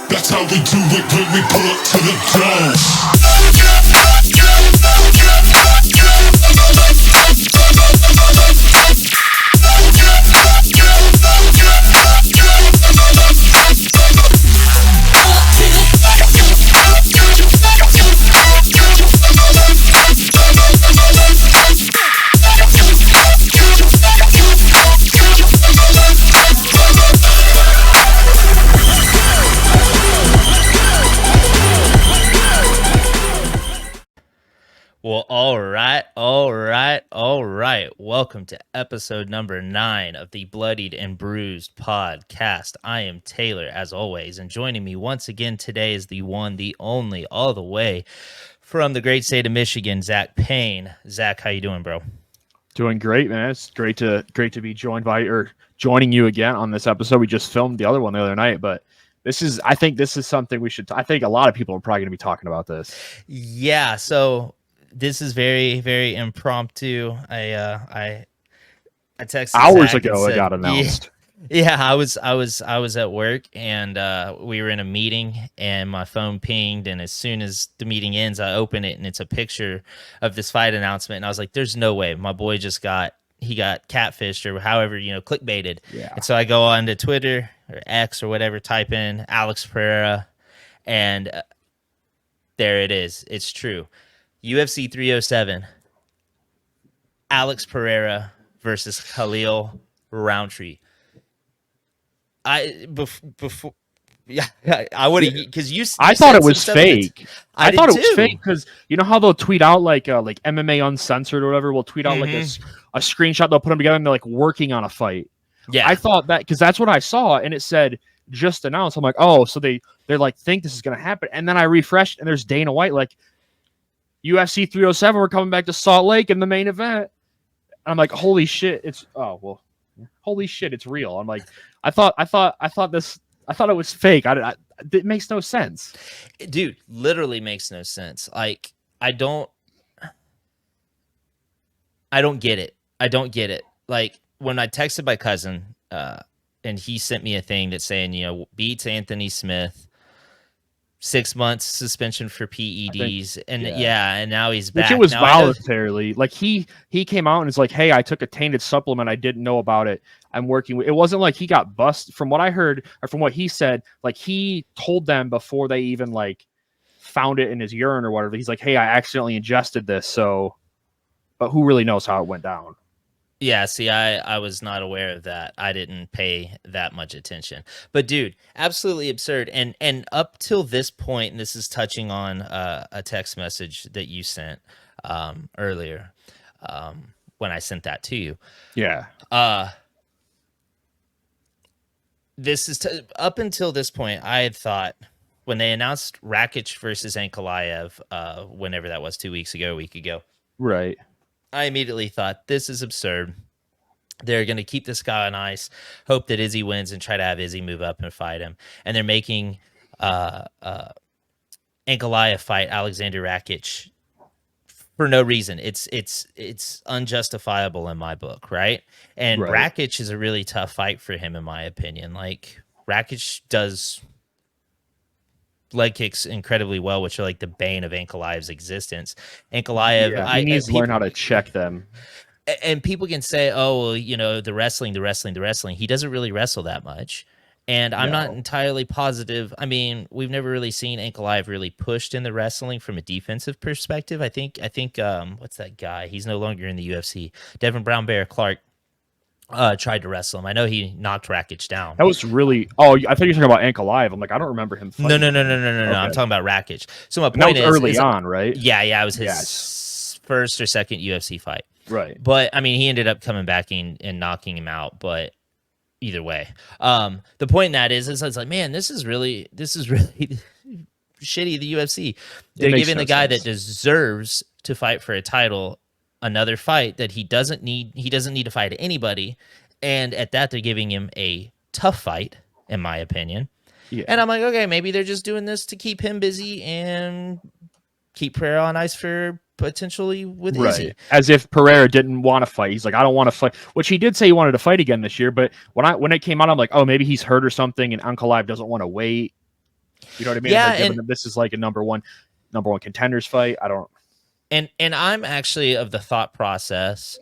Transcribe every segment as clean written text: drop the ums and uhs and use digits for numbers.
That's how we do it when we pull up to the dome. Well, all right. Welcome to episode number 9 of the Bloodied and Bruised Podcast. I am Taylor, as always, and joining me once again today is the one, the only, all the way from the great state of Michigan, Zack Payne. Zach, how you doing, bro? Doing great, man. It's great to be joining you again on this episode. We just filmed the other one the other night, but I think this is something we should. I think a lot of people are probably going to be talking about this. Yeah. So. This is very, very impromptu. I texted hours Zach ago. Said, it got announced. Yeah, I was at work and we were in a meeting and my phone pinged, and as soon as the meeting ends, I open it and it's a picture of this fight announcement, and I was like, "There's no way my boy got catfished or however clickbaited." Yeah. And so I go on to Twitter or X or whatever, type in Alex Pereira, and there it is. It's true. UFC 307, Alex Pereira versus Khalil Rountree. I would have because I thought it was fake. I thought it too. was fake because you know how they'll tweet out like MMA Uncensored or whatever. Will tweet out like a screenshot. They'll put them together and they're like working on a fight. Yeah, I thought that because that's what I saw, and it said just announced. I'm like, oh, so they're like think this is gonna happen, and then I refreshed and there's Dana White like. UFC 307, we're coming back to Salt Lake in the main event. I'm like, holy shit, it's real. I'm like, I thought it was fake. It makes no sense. Dude, literally makes no sense. Like, I don't get it. Like, when I texted my cousin, and he sent me a thing that's saying, beats Anthony Smith, 6 months suspension for PEDs, and now he's back. Which it was now, voluntarily. Like he came out and is like, "Hey, I took a tainted supplement. I didn't know about it. I'm working with." It wasn't like he got busted. From what I heard, or from what he said, like he told them before they even like found it in his urine or whatever. He's like, "Hey, I accidentally ingested this." So, but who really knows how it went down? Yeah, see, I was not aware of that. I didn't pay that much attention. But dude, absolutely absurd. And up till this point, and this is touching on a text message that you sent earlier when I sent that to you. Yeah. This is up until this point, I had thought when they announced Rakic versus Ankalaev, whenever that was, 2 weeks ago, a week ago. Right. I immediately thought, this is absurd. They're going to keep this guy on ice, hope that Izzy wins, and try to have Izzy move up and fight him. And they're making Ankalaev fight Alexander Rakic for no reason. It's unjustifiable in my book, right? And right. Rakic is a really tough fight for him, in my opinion. Like, Rakic does leg kicks incredibly well, which are like the bane of Ankalaev's existence. Ankalaev, he needs to learn how to check them. And people can say, "Oh, well, the wrestling." He doesn't really wrestle that much, and I'm not entirely positive. I mean, we've never really seen Ankalaev really pushed in the wrestling from a defensive perspective. I think. What's that guy? He's no longer in the UFC. Devin Brown Bear Clark tried to wrestle him. I know he knocked Rakic down. That was really. Oh, I thought you were talking about Ankalaev. I'm like, I don't remember him fighting. No. Okay. I'm talking about Rakic. So my point is early on, right? Yeah. It was his first or second UFC fight. Right. But I mean, he ended up coming back and knocking him out. But either way, the point in that is it's like, man, this is really shitty. The UFC, they're giving the guy that deserves to fight for a title another fight that he doesn't need. He doesn't need to fight anybody, and at that, they're giving him a tough fight, in my opinion. Yeah. And I'm like, okay, maybe they're just doing this to keep him busy and keep Pereira on ice for potentially with Izzy. As if Pereira didn't want to fight. He's like, I don't want to fight. Which he did say he wanted to fight again this year, but when it came out, I'm like, oh, maybe he's hurt or something, and Ankalaev doesn't want to wait. You know what I mean? Yeah, They're giving them, this is like a number one contenders fight. I don't. And I'm actually of the thought process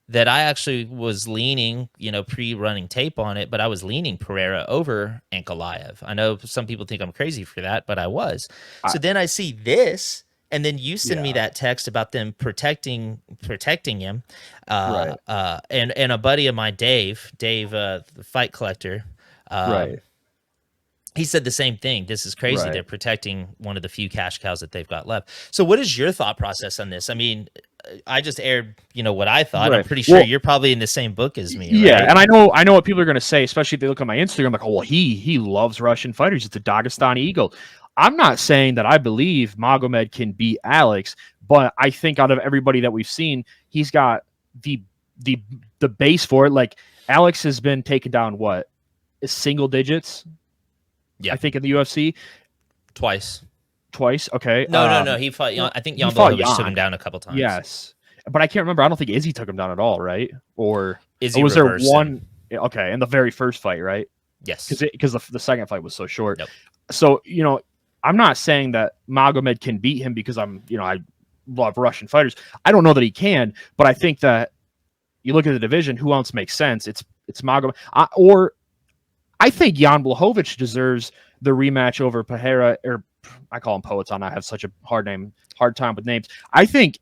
that I actually was leaning, pre-running tape on it, but I was leaning Pereira over Ankalaev. I know some people think I'm crazy for that, but I was. So then I see this, and then you send me that text about them protecting him. Right. And a buddy of mine, Dave, the fight collector, Right. he said the same thing. This is crazy. Right. They're protecting one of the few cash cows that they've got left. So what is your thought process on this? I mean, I just aired, what I thought. Right. I'm pretty sure you're probably in the same book as me. Yeah, right? and I know what people are going to say, especially if they look at my Instagram, like, oh, well, he loves Russian fighters. It's a Dagestani eagle. I'm not saying that I believe Magomed can beat Alex, but I think out of everybody that we've seen, he's got the base for it. Like, Alex has been taken down, what, single digits? Yeah, I think in the UFC twice. Okay. No. He fought. I think Jan Blachowicz took him down a couple times. Yes, but I can't remember. I don't think Izzy took him down at all, right? Or Izzy was there one? Him. Okay, in the very first fight, right? Yes, because the second fight was so short. Nope. So I'm not saying that Magomed can beat him because I love Russian fighters. I don't know that he can, but I think that you look at the division, who else makes sense? It's Magomed, or I think Jan Blachowicz deserves the rematch over Pereira, or I call him Poetan. I have such a hard time with names. I think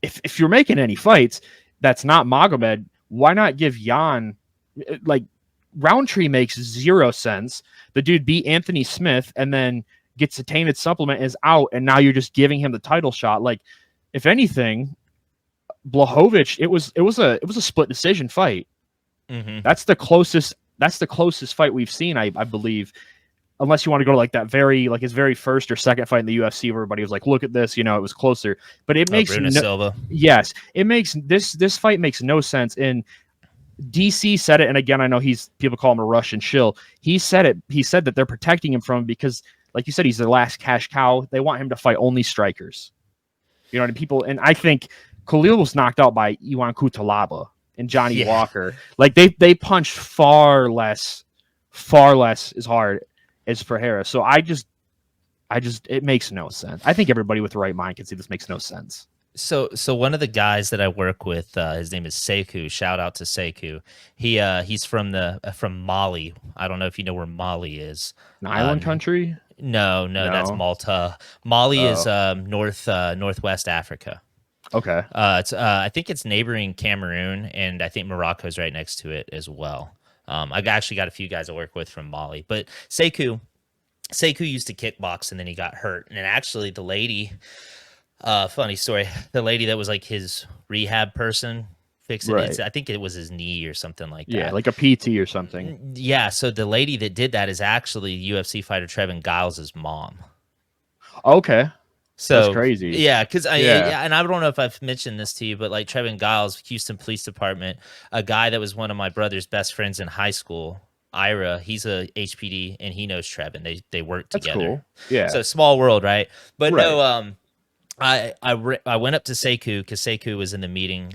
if you're making any fights that's not Magomed, why not give Jan, like, Rountree makes zero sense. The dude beat Anthony Smith and then gets a tainted supplement, is out, and now you're just giving him the title shot. Like, if anything, Blachowicz, it was a split decision fight. Mm-hmm. That's the closest fight we've seen, I believe, unless you want to go to like that his very first or second fight in the UFC where everybody was like, look at this, it was closer. But it makes Silva. Yes, it makes this fight makes no sense. And DC said it, and again, I know people call him a Russian shill. He said it. He said that they're protecting him from because, like you said, he's their last cash cow. They want him to fight only strikers. And I think Khalil was knocked out by Iwan Kutalaba and Johnny Walker. Like, they punched far less as hard as Pereira. So it makes no sense. I think everybody with the right mind can see this makes no sense. So one of the guys that I work with, his name is Sekou. Shout out to Sekou. He's from Mali. I don't know if you know where Mali is. An island country? No, that's Malta. Mali is northwest Africa. Okay. It's I think it's neighboring Cameroon, and I think Morocco's right next to it as well. I actually got a few guys I work with from Mali, but Sekou used to kickbox, and then he got hurt. And actually, the lady, funny story, the lady that was like his rehab person fixing it, I think it was his knee or something like that. Yeah, like a PT or something. Yeah, so the lady that did that is actually UFC fighter Trevin Giles' mom. Okay. So that's crazy. Yeah, because and I don't know if I've mentioned this to you, but like Trevin Giles, Houston Police Department, a guy that was one of my brother's best friends in high school, Ira, he's a HPD, and he knows Trevin. They work together. That's cool. Yeah. So small world, right? But no, I went up to Sekou because Sekou was in the meeting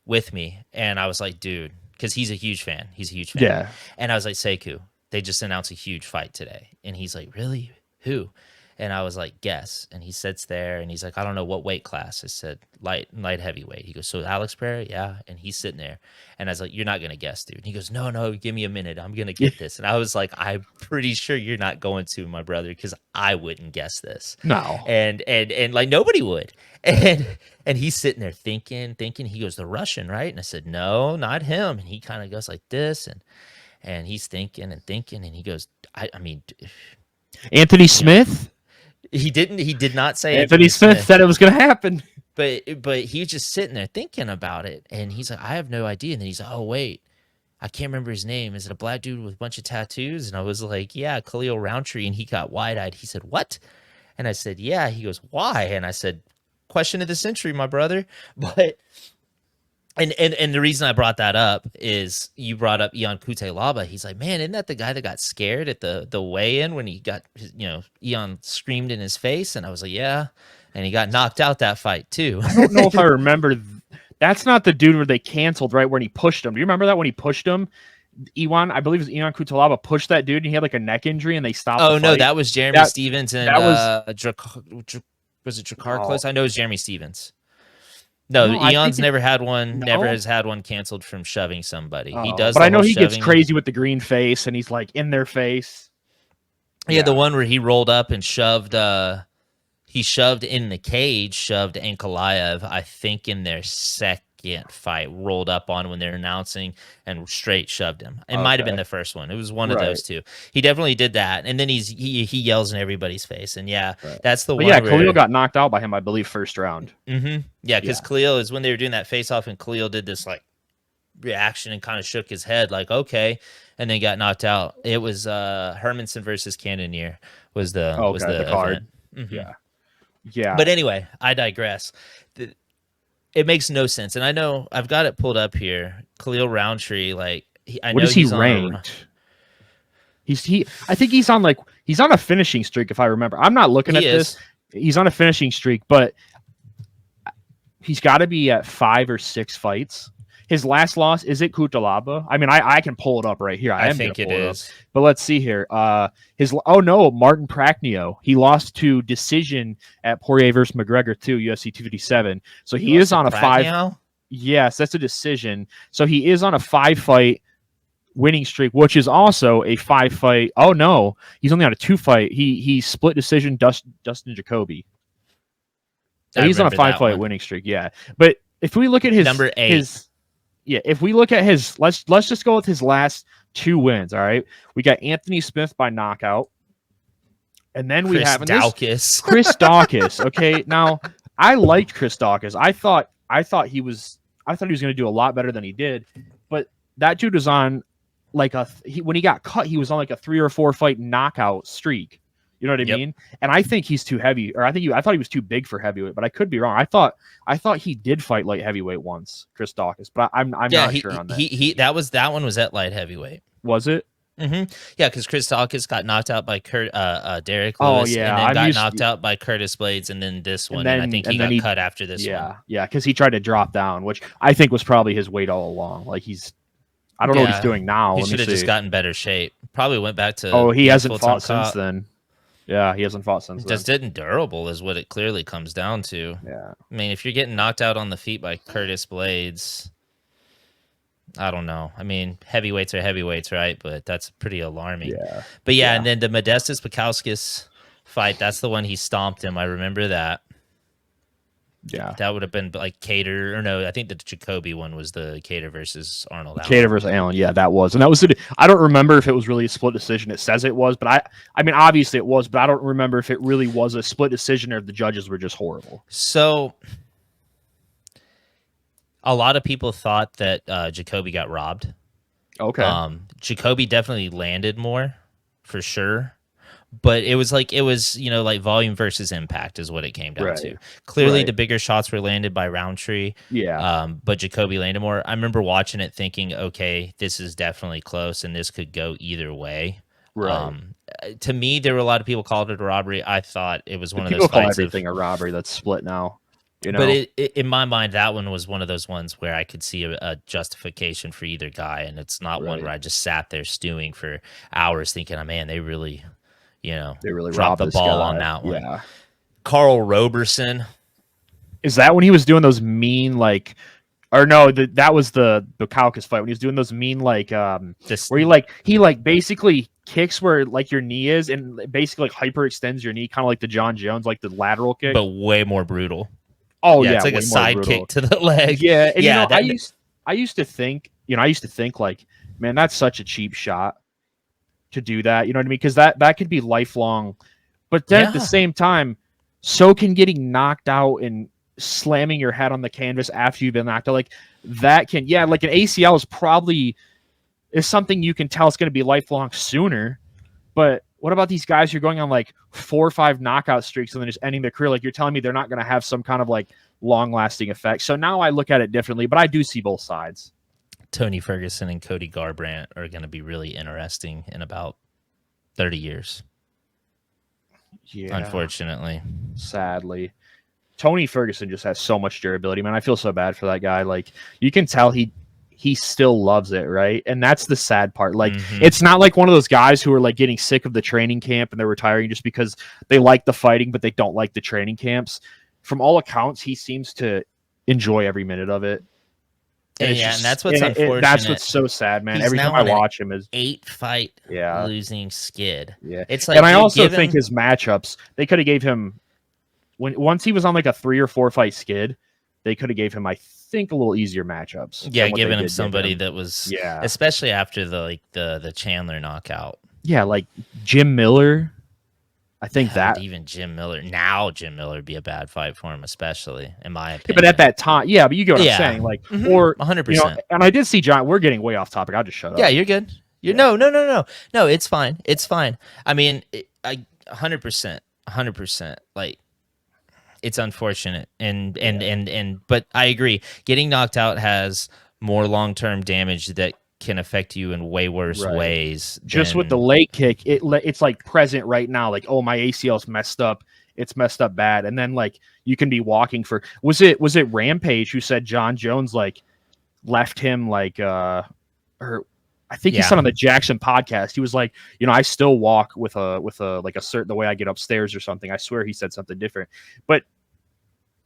with me, and I was like, dude, because he's a huge fan. Yeah. And I was like, Sekou, they just announced a huge fight today, and he's like, really? Who? And I was like, guess. And he sits there and he's like, I don't know what weight class. I said, light heavyweight. He goes, so Alex Pereira? Yeah. And he's sitting there. And I was like, you're not going to guess, dude. And he goes, no, give me a minute. I'm going to get this. And I was like, I'm pretty sure you're not going to, my brother, because I wouldn't guess this. No. And like nobody would. And he's sitting there thinking. He goes, the Russian, right? And I said, no, not him. And he kind of goes like this. And he's thinking. And he goes, I mean, Anthony Smith? He did not say Anthony Smith said it was going to happen. But he was just sitting there thinking about it, and he's like, I have no idea. And then he's like, oh wait, I can't remember his name. Is it a black dude with a bunch of tattoos? And I was like, yeah, Khalil Rountree. And he got wide-eyed. He said, what? And I said, yeah. He goes, why? And I said, question of the century, my brother. But and the reason I brought that up is you brought up Ion Kutelaba. He's like, man, isn't that the guy that got scared at the weigh-in when he got, Ion screamed in his face? And I was like, yeah. And he got knocked out that fight too. I don't know if I remember. That's not the dude where they canceled, right? When he pushed him. Do you remember that when he pushed him? Iwan, I believe it was Iwan Kutalaba, pushed that dude, and he had like a neck injury, and they stopped. Oh the no, fight. that was Jeremy Stevens and that was was it Drakkar No. Close? I know it was Jeremy Stevens. No, I Eon's think never had one. No? Never has had one canceled from shoving somebody. He Oh, does, but the I know whole he gets shoving- crazy with the green face, and he's like in their face. Yeah, the one where he rolled up and shoved. He shoved in the cage, shoved Ankalaev, I think, in their second fight, rolled up on when they're announcing and straight shoved him. It might have been the first one. It was one of those two. He definitely did that, and then he yells in everybody's face, and that's the one. Yeah, where, Khalil got knocked out by him, I believe, first round. Mm-hmm. Yeah, because Khalil is when they were doing that face off, and Khalil did this like reaction and kind of shook his head, like okay, and then got knocked out. It was Hermanson versus Cannonier was the card. Mm-hmm. Yeah. But anyway, I digress. It makes no sense, and I know I've got it pulled up here. Khalil Rountree, like what is he ranked? I think he's on a finishing streak, if I remember. I'm not looking at this. He's on a finishing streak, but he's got to be at 5 or 6 fights. His last loss, is it Kutalaba? I mean, I can pull it up right here. I think it is. But let's see here. Martin Prachnio. He lost to decision at Poirier versus McGregor too, UFC 257. So he is on a 5. Yes, that's a decision. So he is on a 5-fight winning streak, which is also a 5-fight. Oh no, he's only on a 2-fight. He split decision Dustin Jacoby. So he's on a 5-fight winning streak. Yeah, but if we look at his number 8, if we look at his, let's just go with his last 2 wins. All right, we got Anthony Smith by knockout, and then we have Chris Daukaus. Okay, now I liked Chris Daukaus. I thought he was going to do a lot better than he did, but that dude was on like when he got cut, he was on like a 3 or 4 fight knockout streak. You know what I mean? And I think he's too heavy, or I thought he was too big for heavyweight, but I could be wrong. I thought he did fight light heavyweight once, Chris Daukaus, but I'm not sure on that. That one was at light heavyweight. Was it? Mm-hmm. Yeah, because Chris Daukaus got knocked out by Derek Lewis, and then got knocked out by Curtis Blades, and then this one, and I think he got cut after this one. Yeah, because he tried to drop down, which I think was probably his weight all along. Like I don't know what he's doing now. He should have just gotten better shape. Probably went back to. Oh, he hasn't fought since then. Yeah, he hasn't fought since then. Just isn't durable is what it clearly comes down to. Yeah. I mean, if you're getting knocked out on the feet by Curtis Blades, I don't know. I mean, heavyweights are heavyweights, right? But that's pretty alarming. Yeah. But and then the Modestas Pekauskas fight, that's the one he stomped him. I remember that. Yeah. That would have been like Cater, or no, I think the Jacoby one was the Cater versus Arnold. Cater versus Allen, yeah, that was. And that was I don't remember if it was really a split decision. It says it was, but I mean, obviously it was, but I don't remember if it really was a split decision or if the judges were just horrible. So a lot of people thought that Jacoby got robbed. Okay. Jacoby definitely landed more, for sure. But it was like volume versus impact is what it came down to. Clearly, the bigger shots were landed by Rountree. Yeah. But Jacoby landed more. I remember watching it thinking, okay, this is definitely close, and this could go either way. Right. To me, there were a lot of people called it a robbery. I thought it was one of those fights. People fights call everything a robbery that's split now. You know? But in my mind, that one was one of those ones where I could see a justification for either guy, and it's not one where I just sat there stewing for hours thinking, oh, man, they really dropped the ball on that one. Yeah. Carl Roberson. Is that when he was doing those mean, like, or no, that was the Bukowskis fight when he was doing those mean, like, where he basically kicks where like your knee is and basically like hyperextends your knee, kind of like the John Jones, like the lateral kick, but way more brutal. Oh yeah, it's like a side kick to the leg. Yeah, and I used to think like, man, that's such a cheap shot to do that. You know what I mean? Because that could be lifelong. But then at the same time, so can getting knocked out and slamming your head on the canvas after you've been knocked out. Like that can, like an ACL is something you can tell it's going to be lifelong sooner. But what about these guys who are going on like 4 or 5 knockout streaks and then just ending their career? Like you're telling me they're not going to have some kind of like long lasting effect. So now I look at it differently, but I do see both sides. Tony Ferguson and Cody Garbrandt are going to be really interesting in about 30 years. Yeah. Unfortunately. Sadly. Tony Ferguson just has so much durability, man. I feel so bad for that guy. Like you can tell he he still loves it, right? And that's the sad part. Like, it's not like one of those guys who are like getting sick of the training camp and they're retiring just because they like the fighting, but they don't like the training camps. From all accounts, he seems to enjoy every minute of it. And that's what's unfortunate. That's what's so sad, man. He's every time I watch him is 8-fight losing skid. Yeah, it's like, and I also think his matchups, they could have gave him once he was on like a 3 or 4 fight skid, they could have gave him, I think, a little easier matchups. Yeah, giving him somebody that was, especially after the Chandler knockout. Yeah, like Jim Miller. I think that even Jim Miller would be a bad fight for him, especially in my opinion. Yeah, but at that time, but you get what I'm saying, like, or 100%. And I did see John. We're getting way off topic. I'll just shut up. Yeah, you're good. No. It's fine. It's fine. I mean, 100%. Like, it's unfortunate, and but I agree. Getting knocked out has more long-term damage that can affect you in way worse ways. Just with the leg kick, it's like present right now. Like, oh, my ACL's messed up. It's messed up bad. And then like you can be walking for. Was it Rampage who said John Jones like left him like or I think he said on the Jackson podcast, he was like, I still walk with a like a certain the way I get upstairs or something. I swear he said something different. But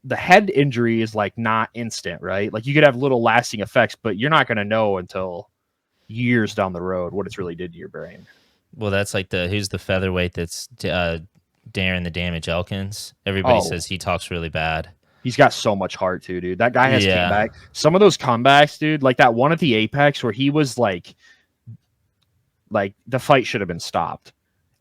the head injury is like not instant, right? Like you could have little lasting effects, but you're not going to know until years down the road what it's really did to your brain. Well, that's like who's the featherweight that's Darren the Damage Elkins. Everybody says he talks really bad. He's got so much heart too, dude. That guy has came back. Some of those comebacks, dude, like that one at the Apex where he was like the fight should have been stopped.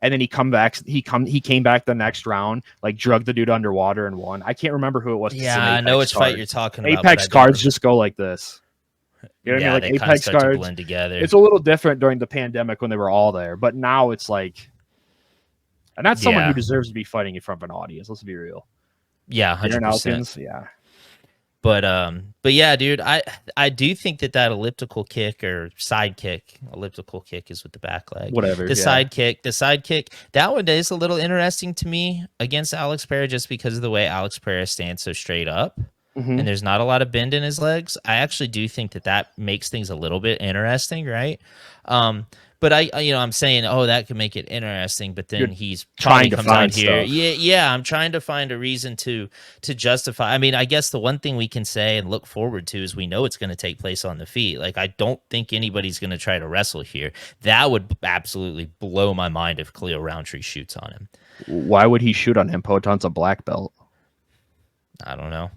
And then he came back the next round, like drugged the dude underwater and won. I can't remember who it was. Yeah, I know which fight you're talking about. Apex cards just go like this. You know what I mean? Like they Apex start cards to blend together. It's a little different during the pandemic when they were all there, but now it's like, and that's someone who deserves to be fighting in front of an audience. Let's be real. Yeah, 100%. Yeah. But yeah, dude, I do think that elliptical kick or side kick, elliptical kick is with the back leg. Whatever. The side kick, that one is a little interesting to me against Alex Pereira just because of the way Alex Pereira stands so straight up. And there's not a lot of bend in his legs. I actually do think that makes things a little bit interesting, right? But I'm saying, that could make it interesting. But then he's trying to find here. Yeah, I'm trying to find a reason to justify. I mean, I guess the one thing we can say and look forward to is we know it's going to take place on the feet. Like, I don't think anybody's going to try to wrestle here. That would absolutely blow my mind if Khalil Rountree shoots on him. Why would he shoot on him? Poton's a black belt. I don't know.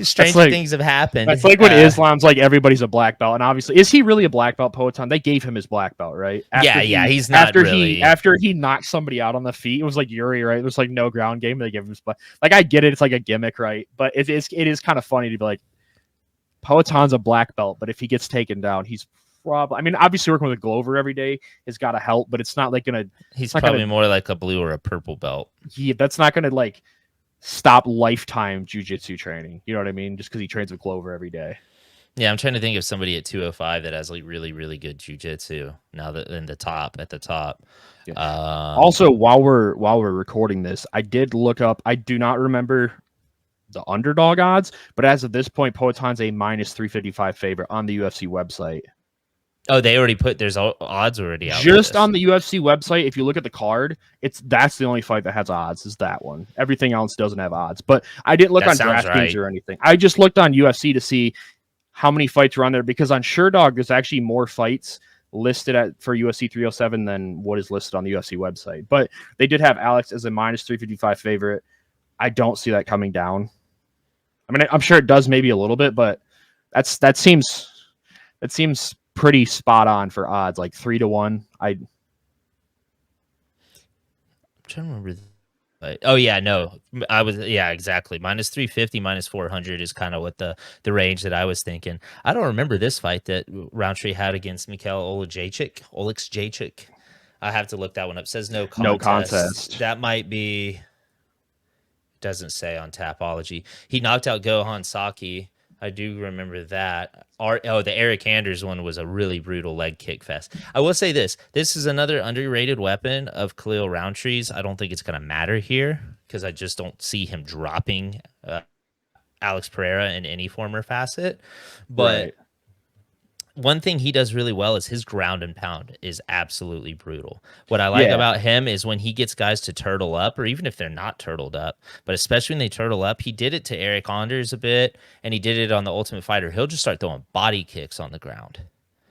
Stranger things have happened. It's like when Islam's like everybody's a black belt, and obviously, is he really a black belt? Poton, they gave him his black belt, right? He's not really. After he knocked somebody out on the feet, it was like Yuri, right? There's like no ground game. They give him his black. Like, I get it, it's like a gimmick, right? But it is kind of funny to be like, Poton's a black belt, but if he gets taken down, he's probably. I mean, obviously working with a Glover every day has got to help, but it's not like gonna. He's probably more like a blue or a purple belt. Yeah, that's not gonna like stop lifetime jiu-jitsu training. You know what I mean? Just because he trains with Glover every day. Yeah, I'm trying to think of somebody at 205 that has like really, really good jiu-jitsu now that at the top. Yeah. Also, while we're recording this, I did look up. I do not remember the underdog odds, but as of this point, Poton's a -355 favorite on the UFC website. Oh, they already there's odds already out. Just on the UFC website, if you look at the card, that's the only fight that has odds is that one. Everything else doesn't have odds. But I didn't look on DraftKings or anything. I just looked on UFC to see how many fights are on there because on SureDog there's actually more fights listed for UFC 307 than what is listed on the UFC website. But they did have Alex as a -355 favorite. I don't see that coming down. I mean, I'm sure it does maybe a little bit, but that seems pretty spot on for odds, like 3-1. I'm trying to remember. Oh yeah, no, exactly. -350, -400 is kind of what the range that I was thinking. I don't remember this fight that Rountree had against Mikhail Oleksiejczyk. I have to look that one up. It says no contest. No contest. That might be. Doesn't say on Tapology. He knocked out Gohan Saki. I do remember that. The Eric Anders one was a really brutal leg kick fest. I will say this. This is another underrated weapon of Khalil Rountree's. I don't think it's going to matter here because I just don't see him dropping Alex Pereira in any form or facet. But one thing he does really well is his ground and pound is absolutely brutal. What I like about him is when he gets guys to turtle up, or even if they're not turtled up, but especially when they turtle up, he did it to Eric Anders a bit, and he did it on the Ultimate Fighter. He'll just start throwing body kicks on the ground.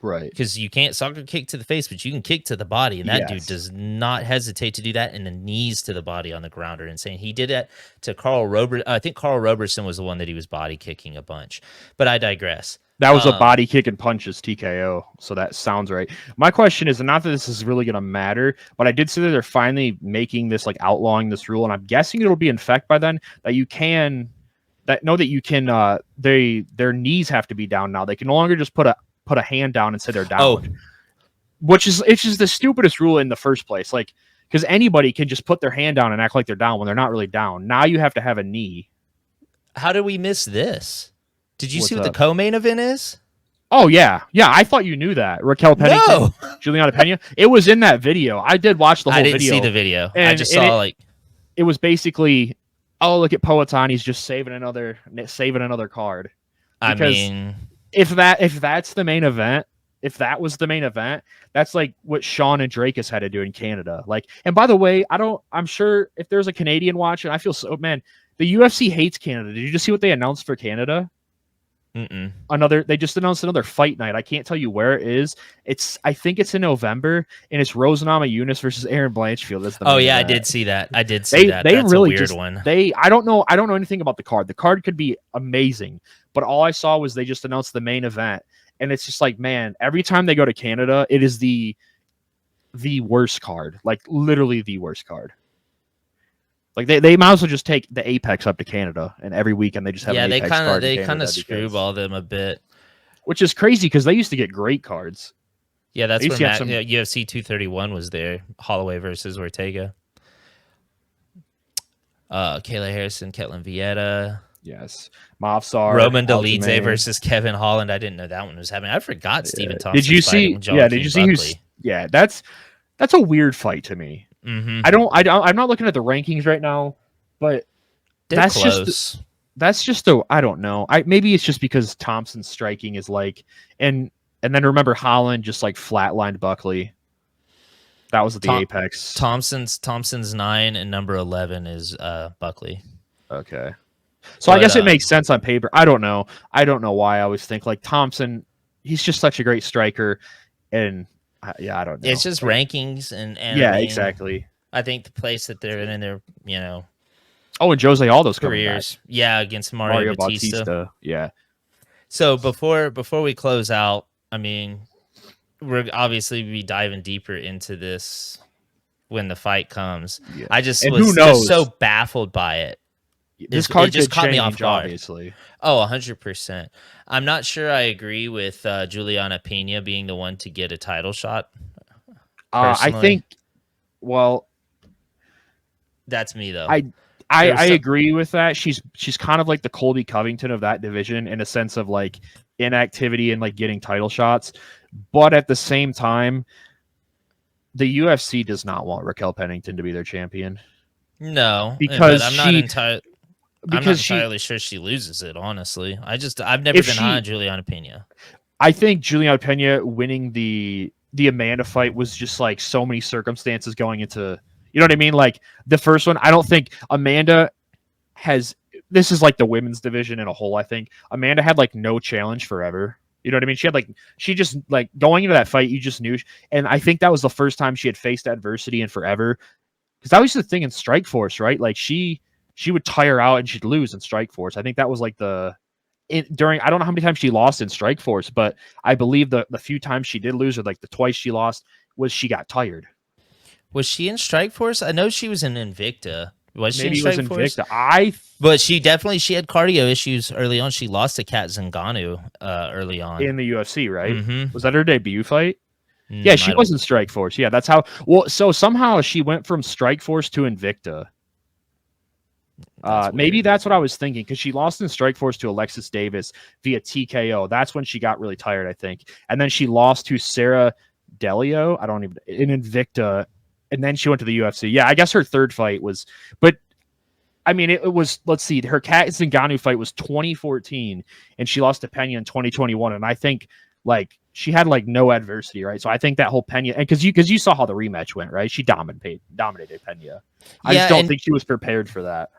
Right. Because you can't soccer kick to the face, but you can kick to the body. And that dude does not hesitate to do that. And the knees to the body on the ground are insane. He did that to Carl Roberson. I think Carl Roberson was the one that he was body kicking a bunch. But I digress. That was a body kick and punches TKO. So that sounds right. My question is, and not that this is really going to matter, but I did see that they're finally making this, like, outlawing this rule. And I'm guessing it'll be in effect by then that you can, their knees have to be down now. They can no longer just put a hand down and say they're down, it's just the stupidest rule in the first place. Like, because anybody can just put their hand down and act like they're down when they're not really down. Now you have to have a knee. How did we miss this? Did you see what the co-main event is? Oh yeah. I thought you knew that. Raquel Pennington, Juliana Pena. It was in that video. I did watch the whole video. I didn't see the video. I just saw it was basically, oh, look at Poatan, he's just saving another card. Because if that's the main event, if that was the main event, that's like what Sean and Dricus had to do in Canada. Like, and by the way, I'm sure if there's a Canadian watching, I feel so, man, the UFC hates Canada. Did you just see what they announced for Canada? They just announced another fight night. I can't tell you where it is. I think it's in November, and it's Rosanama Yunus versus Aaron Blanchfield. That's the main event. I did see that. That's really a weird one. I don't know anything about the card. The card could be amazing, but all I saw was they just announced the main event, and it's just like, man, every time they go to Canada, it is the worst card, like literally the worst card. Like they might as well just take the Apex up to Canada, and every weekend they just have an Apex card. They kind of screwball them a bit, which is crazy because they used to get great cards. Yeah, that's where UFC 231 was there. Holloway versus Ortega. Kayla Harrison, Ketlin Vieira. Yes, Mavsar. Roman Dolidze versus Kevin Holland. I didn't know that one was happening. I forgot Stephen Thompson. Did you see? Did you see who's? Yeah, that's a weird fight to me. Mm-hmm. I'm not looking at the rankings right now, but that's close. I don't know. Maybe it's just because Thompson's striking is like, and then remember Holland just like flatlined Buckley. That was at the Apex. Thompson's 9 and number 11 is Buckley. Okay. So I guess it makes sense on paper. I don't know why I always think like Thompson, he's just such a great striker, and I don't know. It's just rankings and yeah, exactly. I think the place that they're in their, Oh, and Jose Aldo's careers. Yeah, against Mario Bautista. Yeah. So before we close out, I mean, we're obviously be diving deeper into this when the fight comes. Yeah. I just was just so baffled by it. This card just caught me off guard. Obviously. Oh, 100%. I'm not sure I agree with Juliana Pena being the one to get a title shot. I think, well, that's me though. I agree with that. She's kind of like the Colby Covington of that division in a sense of like inactivity and like getting title shots, but at the same time, the UFC does not want Raquel Pennington to be their champion. No, because I'm not entirely sure she loses it. Honestly, I've never been high on Juliana Pena. I think Juliana Pena winning the Amanda fight was just like so many circumstances going into. You know what I mean? Like the first one, I don't think Amanda has. This is like the women's division in a whole. I think Amanda had like no challenge forever. You know what I mean? She just like going into that fight, you just knew. And I think that was the first time she had faced adversity in forever. Because that was the thing in Strikeforce, right? Like she would tire out and she'd lose in Strikeforce. I think that was like I don't know how many times she lost in Strikeforce, but I believe the few times she did lose, or like the twice she lost, was she got tired. Was she in Strikeforce? I know she was in Invicta. Was she in Strikeforce? But she had cardio issues early on. She lost to Kat Zingano early on. In the UFC, right? Mm-hmm. Was that her debut fight? Yeah, she was in Strikeforce. Yeah, that's how. Well, so somehow she went from Strikeforce to Invicta. Maybe that's what I was thinking, because she lost in Strikeforce to Alexis Davis via TKO. That's when she got really tired, I think. And then she lost to Sarah Delio. In Invicta. And then she went to the UFC. Yeah, I guess her third fight was. But I mean, it was, let's see, her Kat Zingano fight was 2014, and she lost to Pena in 2021. And I think, like, she had, like, no adversity, right? So I think that whole Pena, and because you saw how the rematch went, right? She dominated Pena. I just don't think she was prepared for that.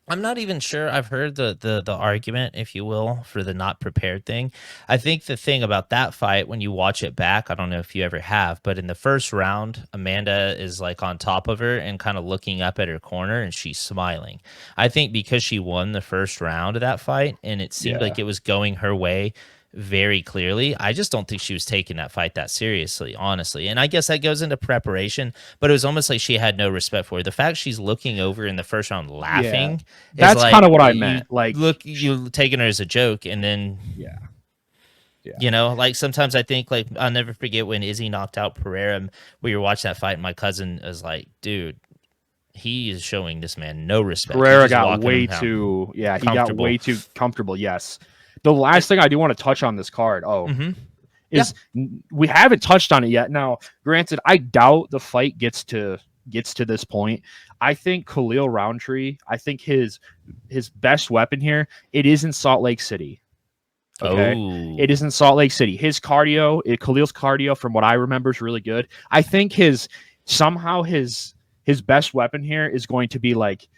I'm not even sure. I've heard the argument, if you will, for the not prepared thing. I think the thing about that fight, when you watch it back, I don't know if you ever have, but in the first round, Amanda is like on top of her and kind of looking up at her corner, and she's smiling. I think because she won the first round of that fight, and it seemed like it was going her way very clearly, I just don't think she was taking that fight that seriously, honestly. And I guess that goes into preparation, but it was almost like she had no respect for her. The fact she's looking over in the first round laughing, that's like, kind of what I meant. Like, look, you taking her as a joke, and then you know, like sometimes I think, like, I'll never forget when Izzy knocked out Pereira. We were watching that fight, and my cousin was like, "Dude, he is showing this man no respect." Pereira got way too, he got way too comfortable. Yes. The last thing I do want to touch on this card, is we haven't touched on it yet. Now, granted, I doubt the fight gets to this point. I think Khalil Rountree, I think his best weapon here, it is in Salt Lake City. Okay. It is in Salt Lake City. His cardio, Khalil's cardio, from what I remember, is really good. I think his best weapon here is going to be like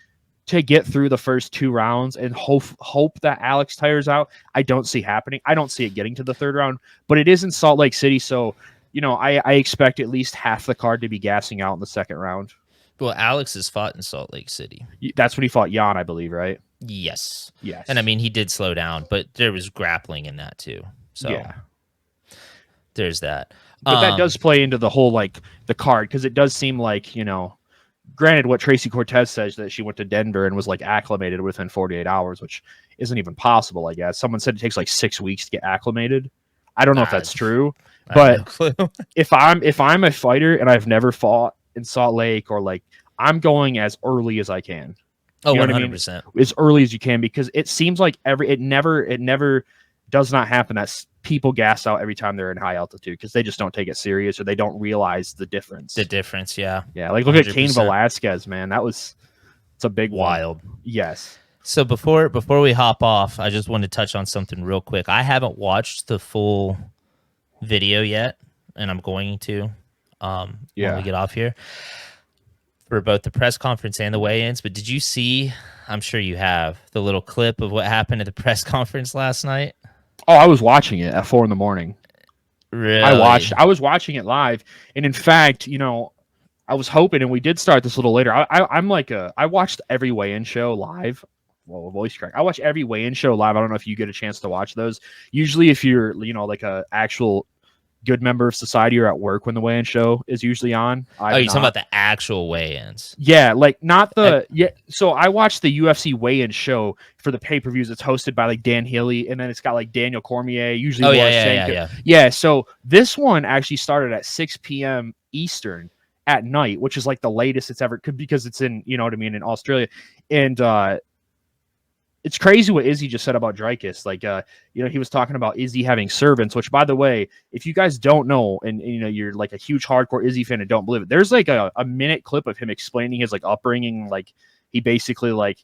to get through the first 2 rounds and hope that Alex tires out. I don't see happening. I don't see it getting to the 3rd round, but it is in Salt Lake City, so you know I expect at least half the card to be gassing out in the 2nd round. Well, Alex has fought in Salt Lake City. That's when he fought Jan, I believe, right? Yes. Yes. And I mean, he did slow down, but there was grappling in that too. So there's that. But that does play into the whole, like, the card, because it does seem like, you know, granted, what Tracy Cortez says, that she went to Denver and was like acclimated within 48 hours, which isn't even possible, I guess. Someone said it takes like 6 weeks to get acclimated. I don't know if that's true, but if I'm a fighter and I've never fought in Salt Lake, or like, I'm going as early as I can. Oh, you know 100%. I mean? As early as you can, because it seems like it never does not happen that people gas out every time they're in high altitude, because they just don't take it serious, or they don't realize the difference. Yeah. Like, look 100%. At Cain Velasquez, man. It's a big wild one. Yes. So before we hop off, I just wanted to touch on something real quick. I haven't watched the full video yet, and I'm going to when we get off here, for both the press conference and the weigh-ins. But did you see, I'm sure you have, the little clip of what happened at the press conference last night? Oh, I was watching it at 4 a.m. Really? I was watching it live, and in fact, you know, I was hoping, and we did start this a little later. I watched every weigh-in show live. Well, voice crack. I watch every weigh-in show live. I don't know if you get a chance to watch those. Usually, if you're, you know, like a actual good member of society, or at work when the weigh-in show is usually on. You're talking about the actual weigh-ins? Yeah, like not the So I watched the UFC weigh-in show for the pay-per-views. It's hosted by like Dan Healy, and then it's got like Daniel Cormier. Usually, yeah. So this one actually started at 6 p.m. Eastern at night, which is like the latest it's ever could, because it's in, you know what I mean, in Australia, and it's crazy what Izzy just said about Dricus. Like, you know, he was talking about Izzy having servants, which, by the way, if you guys don't know, and you know, you're like a huge hardcore Izzy fan and don't believe it, there's like a minute clip of him explaining his like upbringing. Like, he basically like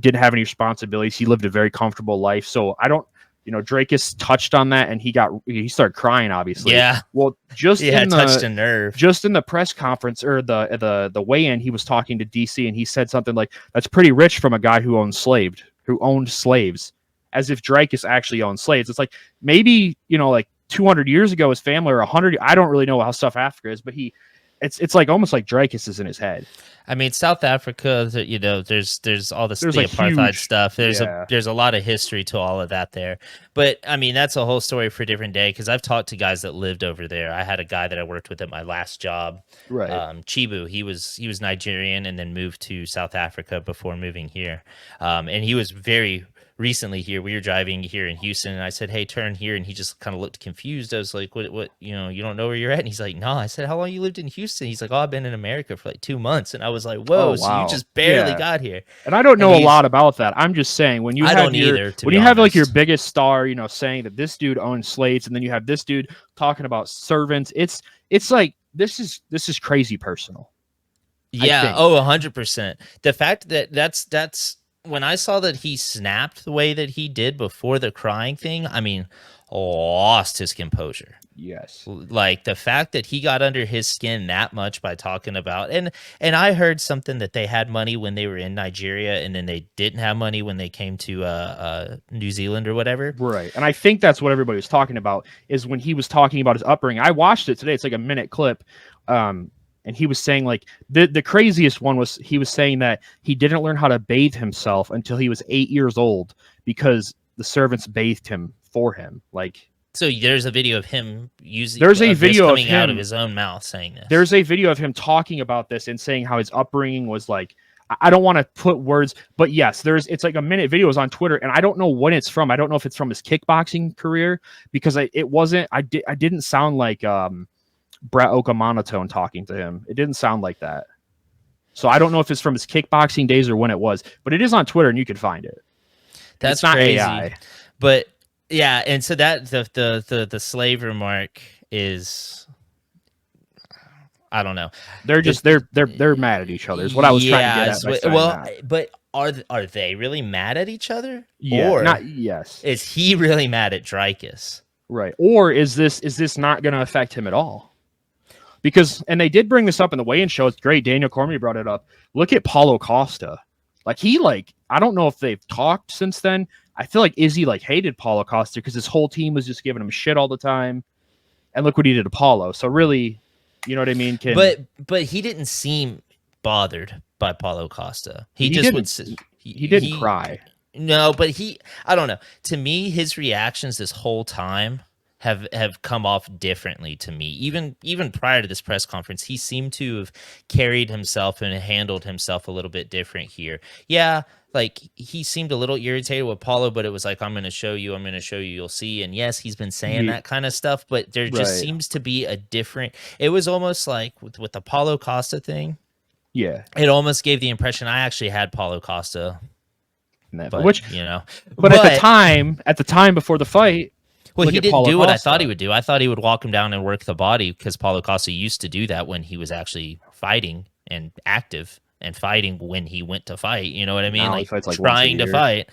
didn't have any responsibilities. He lived a very comfortable life. So I don't, you know, Dricus touched on that, and he started crying, obviously. Yeah. Well, just touched a nerve. Just in the press conference, or the weigh-in, he was talking to DC, and he said something like, "That's pretty rich from a guy who owned slaves," as if Dricus actually owned slaves. It's like, maybe, you know, like 200 years ago, his family, or 100. I don't really know how South Africa is, but it's like almost like Dricus is in his head. I mean, South Africa, you know, there's all this, the apartheid stuff. There's a lot of history to all of that there. But I mean, that's a whole story for a different day, because I've talked to guys that lived over there. I had a guy that I worked with at my last job, right? Chibu. He was Nigerian and then moved to South Africa before moving here. And he was very recently here. We were driving here in Houston, and I said, "Hey, turn here," and he just kind of looked confused. I was like, "What? You know, you don't know where you're at?" And he's like, "No." I said, "How long you lived in Houston?" He's like, "Oh, I've been in America for like 2 months." And I was like, "Whoa, wow. So you just barely got here." And I don't know a lot about that. I'm just saying, when you have like your biggest star, you know, saying that this dude owned slaves, and then you have this dude talking about servants, it's like, this is crazy personal. Yeah. Oh, 100%. The fact that that's when I saw that he snapped the way that he did before the crying thing, I mean, lost his composure. Yes. Like the fact that he got under his skin that much by talking about, and I heard something that they had money when they were in Nigeria, and then they didn't have money when they came to New Zealand or whatever. Right. And I think that's what everybody was talking about, is when he was talking about his upbringing. I watched it today. It's like a minute clip. And he was saying, like, the craziest one was, he was saying that he didn't learn how to bathe himself until he was 8 years old because the servants bathed him for him. Like, so there's a video of him using. There's a video coming of him out of his own mouth saying this. There's a video of him talking about this and saying how his upbringing was like. I don't want to put words, but yes, it's like a minute video is on Twitter, and I don't know when it's from. I don't know if it's from his kickboxing career, because it wasn't. I didn't sound like Brett Okamonotone talking to him. It didn't sound like that. So I don't know if it's from his kickboxing days or when it was, but it is on Twitter and you can find it. That's it's not crazy. AI. But yeah, and so that the slave remark is, I don't know. They're just they're mad at each other. Is what I was trying to get at. By saying that. But are they really mad at each other? Yeah, or yes. Is he really mad at Dricus? Right. Or is this not going to affect him at all? Because, and they did bring this up in the weigh-in show. It's great. Daniel Cormier brought it up. Look at Paulo Costa. I don't know if they've talked since then. I feel like Izzy hated Paulo Costa because his whole team was just giving him shit all the time. And look what he did to Paulo. So really, you know what I mean? But he didn't seem bothered by Paulo Costa. He didn't cry. No, but I don't know. To me, his reactions this whole time have come off differently to me. Even prior to this press conference, he seemed to have carried himself and handled himself a little bit different here. Yeah, he seemed a little irritated with Paulo, but it was like, I'm going to show you, you'll see. And yes, he's been saying that kind of stuff, but there just seems to be a different. It was almost like with the Paulo Costa thing. Yeah, it almost gave the impression I actually had Paulo Costa. But, but at the time before the fight, well, he didn't do what I thought he would do. I thought he would walk him down and work the body, because Paulo Costa used to do that when he was actually fighting and active and fighting when he went to fight. You know what I mean? Now he fights trying to fight,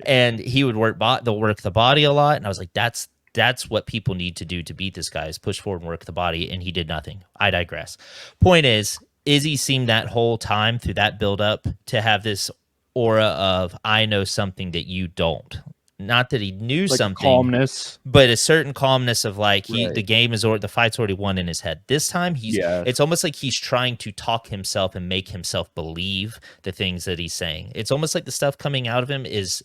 and he would work the body a lot. And I was like, that's what people need to do to beat this guy, is push forward and work the body. And he did nothing. I digress. Point is, Izzy seemed that whole time through that build up to have this aura of, I know something that you don't. Not that he knew something, calmness, but a certain calmness of the fight's already won in his head. This time it's almost like he's trying to talk himself and make himself believe the things that he's saying. It's almost like the stuff coming out of him is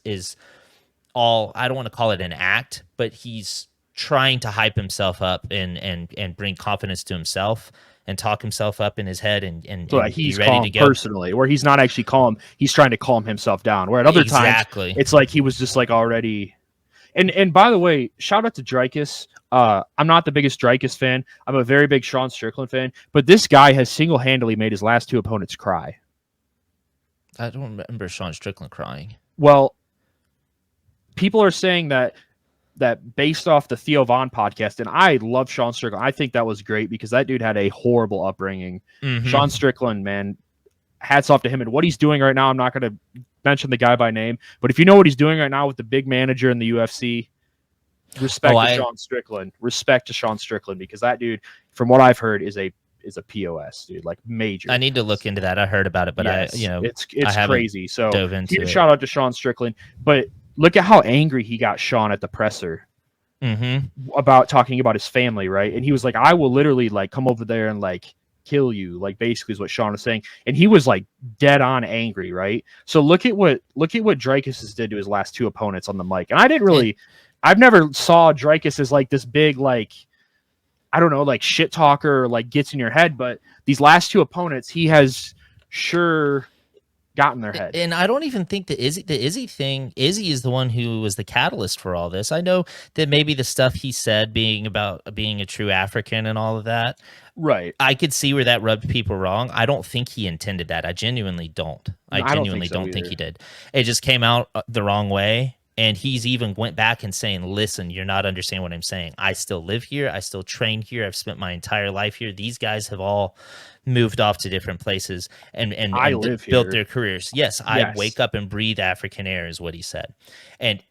all, I don't want to call it an act, but he's trying to hype himself up and bring confidence to himself and talk himself up in his head and he's be ready calm to go. Personally, where he's not actually calm, he's trying to calm himself down. Where at other times, it's like he was just already. And by the way, shout out to Dricus. I'm not the biggest Dricus fan. I'm a very big Sean Strickland fan, but this guy has single-handedly made his last two opponents cry. I don't remember Sean Strickland crying. Well, people are saying that based off the Theo Von podcast, and I love Sean Strickland. I think that was great because that dude had a horrible upbringing. Mm-hmm. Sean Strickland, man, hats off to him and what he's doing right now. I'm not going to mention the guy by name, but if you know what he's doing right now with the big manager in the UFC, respect to Sean Strickland. Respect to Sean Strickland, because that dude, from what I've heard, is a POS dude, major. I need to look into that. I heard about it, but yes, it's crazy. So dove into it. Shout out to Sean Strickland, but. Look at how angry he got Sean at the presser about talking about his family, right? And he was like, I will literally come over there and kill you, basically is what Sean was saying. And he was dead on angry, right? So look at what Dricus has did to his last two opponents on the mic. And I've never saw Dricus as this big, I don't know, shit talker or gets in your head, but these last two opponents, he has sure got in their head. And I don't even think the Izzy thing, Izzy is the one who was the catalyst for all this. I know that maybe the stuff he said being about being a true African and all of that, right, I could see where that rubbed people wrong. I don't think he intended that. I genuinely don't. I genuinely don't think he did. It just came out the wrong way, And he's even went back and saying, listen, you're not understanding what I'm saying. I still live here. I still train here. I've spent my entire life here. These guys have all moved off to different places and built their careers. Yes, I wake up and breathe African air is what he said. And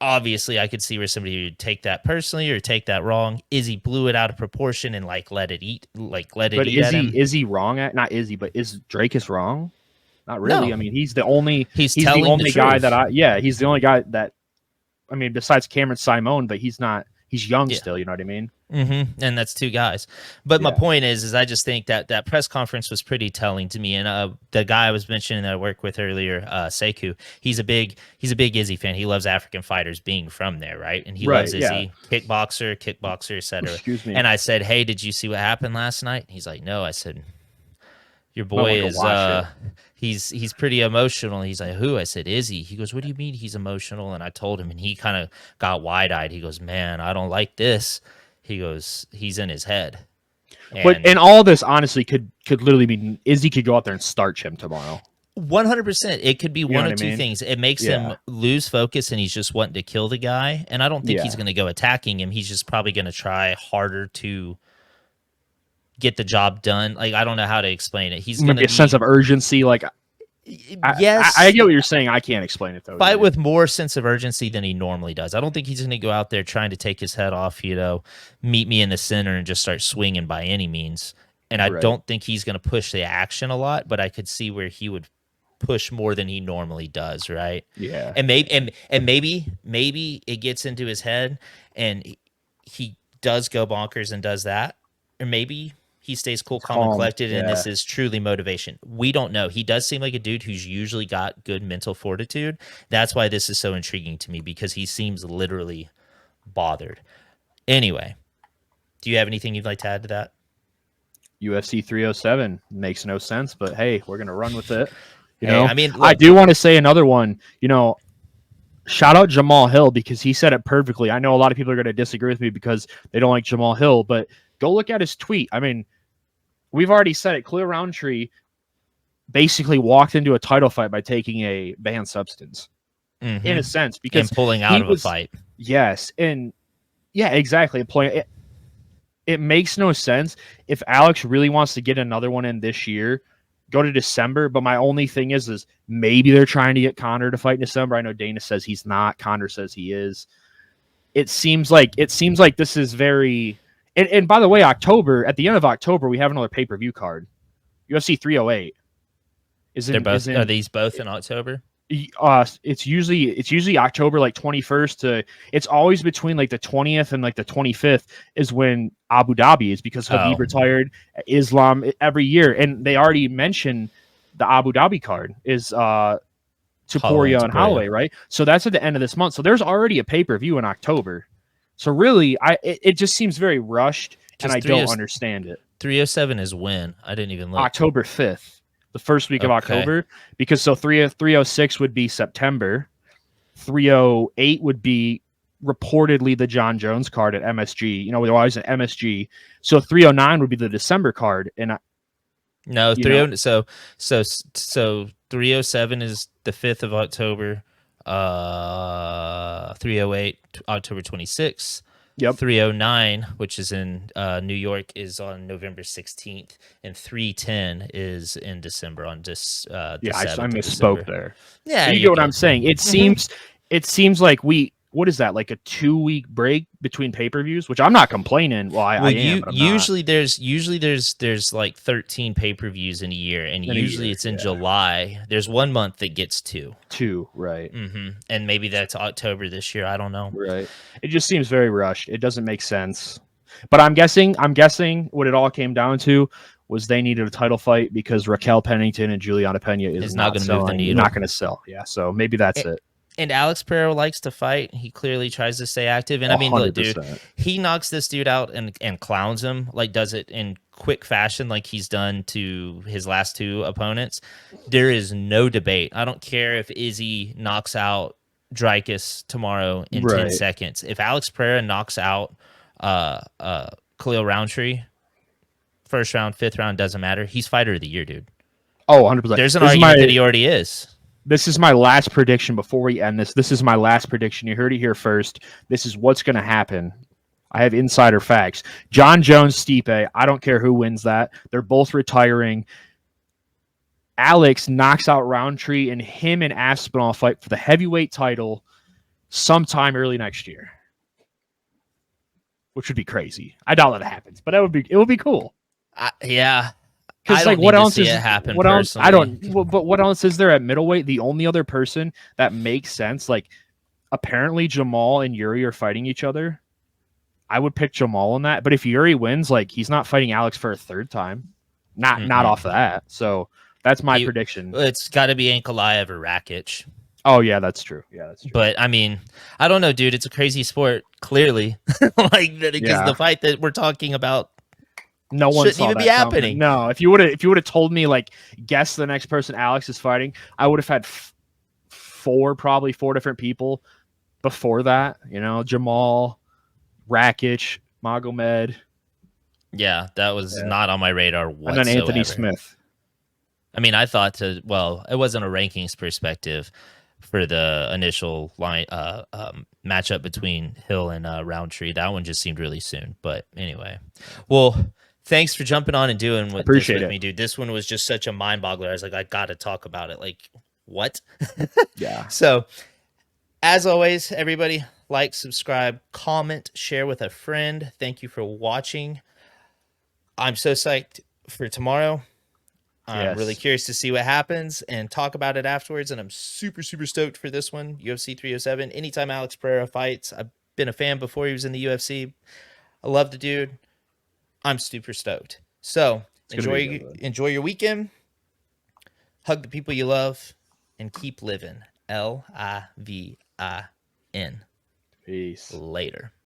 obviously I could see where somebody would take that personally or take that wrong. Izzy blew it out of proportion and let it eat But is he wrong not Izzy, but is Dricus wrong? Not really. No. I mean, he's the only he's the only guy that he's the only guy that, I mean, besides Cameron Simone, but he's young still, you know what I mean? Mm-hmm. And that's two guys. But my point is I just think that press conference was pretty telling to me. And the guy I was mentioning that I worked with earlier, Sekou, he's a big Izzy fan. He loves African fighters being from there, right? And he loves Izzy, kickboxer, etc. Excuse me. And I said, hey, did you see what happened last night? He's like, no. I said, your boy is he's pretty emotional. He's like, who? I said, Izzy. He goes, what do you mean he's emotional? And I told him, and he kind of got wide-eyed. He goes, man, I don't like this. He goes, he's in his head. And all this honestly could literally mean Izzy could go out there and starch him tomorrow. 100%. It could be one of two things. It makes him lose focus and he's just wanting to kill the guy. And I don't think he's going to go attacking him. He's just probably going to try harder to get the job done. Like, I don't know how to explain it. He's going to be a sense of urgency. Like, yes, I get what you're saying. I can't explain it though. Fight with more sense of urgency than he normally does. I don't think he's going to go out there trying to take his head off, meet me in the center and just start swinging by any means. And I don't think he's going to push the action a lot, but I could see where he would push more than he normally does, right? Yeah. And maybe it gets into his head and he does go bonkers and does that, or maybe he stays cool, calm, and collected, and this is truly motivation. We don't know. He does seem like a dude who's usually got good mental fortitude. That's why this is so intriguing to me, because he seems literally bothered. Anyway, do you have anything you'd like to add to that? UFC 307 makes no sense, but hey, we're going to run with it. I mean, look, I do want to say another one. Shout out Jamal Hill, because he said it perfectly. I know a lot of people are going to disagree with me because they don't like Jamal Hill, but go look at his tweet. I mean, we've already said it. Khalil Rountree basically walked into a title fight by taking a banned substance, in a sense, because and pulling out of a fight. Yes, and yeah, exactly. It makes no sense. If Alex really wants to get another one in this year, go to December. But my only thing is maybe they're trying to get Conor to fight in December. I know Dana says he's not. Conor says he is. It seems like this is very. And by the way, at the end of October, we have another pay-per-view card. UFC 308. Are these both in October? It's usually October 21st to. It's always between the 20th and the 25th is when Abu Dhabi is, because Khabib retired, Islam every year, and they already mentioned the Abu Dhabi card is Tuporia and Holloway, right? So that's at the end of this month. So there's already a pay-per-view in October. So really, it just seems very rushed, and I don't understand it. 307 is when? I didn't even look. October 5th, the first week of October, because 306 would be September, 308 would be reportedly the John Jones card at MSG. We're always at MSG, so 309 would be the December card, and so 307 is the 5th of October. 308 October 26th. Yep. 309, which is in New York, is on November 16th, and 310 is in December on this. I misspoke there. Yeah, you get what I'm saying. It seems like what is that, like a 2-week break between pay-per-views, which I'm not complaining. Usually there's 13 pay-per-views in a year, and usually it's in July. There's 1 month that gets two, right? And maybe that's October this year. I don't know. Right. It just seems very rushed. It doesn't make sense. But I'm guessing what it all came down to was they needed a title fight because Raquel Pennington and Juliana Pena is not going to move the needle. Not going to sell. Yeah. So maybe that's it. And Alex Pereira likes to fight. He clearly tries to stay active. And I mean, 100%. Look, dude, he knocks this dude out and clowns him, does it in quick fashion like he's done to his last two opponents. There is no debate. I don't care if Izzy knocks out Dricus tomorrow in 10 seconds. If Alex Pereira knocks out Khalil Rountree, first round, fifth round, doesn't matter. He's fighter of the year, dude. Oh, 100%. There's an argument that he already is. This is my last prediction before we end this. This is my last prediction. You heard it here first. This is what's going to happen. I have insider facts. John Jones, Stipe. I don't care who wins that. They're both retiring. Alex knocks out Rountree, and him and Aspinall fight for the heavyweight title sometime early next year, which would be crazy. I doubt that happens, but it would be cool. Yeah, because like what else is it happen? What else? I don't. But what else is there at middleweight? The only other person that makes sense, like apparently Jamal and Yuri are fighting each other. I would pick Jamal in that, but if Yuri wins, like he's not fighting Alex for a third time. Not off of that. So. That's my prediction. It's got to be Ankalaev or Rakic. Oh, yeah, that's true. Yeah, that's true. But, I mean, I don't know, dude. It's a crazy sport, clearly. Because the fight that we're talking about shouldn't even be happening. No, if you would have told me, like, guess the next person Alex is fighting, I would have had probably four different people before that. You know, Jamal, Rakic, Magomed. Yeah, that was not on my radar whatsoever. And then Anthony Smith. I mean, I thought it wasn't a rankings perspective for the initial matchup between Hill and Rountree. That one just seemed really soon. But anyway, well, thanks for jumping on and doing this with me, dude. This one was just such a mind boggler. I was like, I got to talk about it. Like, what? Yeah. So, as always, everybody, like, subscribe, comment, share with a friend. Thank you for watching. I'm so psyched for tomorrow. I'm really curious to see what happens and talk about it afterwards. And I'm super, super stoked for this one. UFC 307. Anytime Alex Pereira fights, I've been a fan before he was in the UFC. I love the dude. I'm super stoked. So enjoy your weekend. Hug the people you love and keep living. LIVIN. Peace. Later.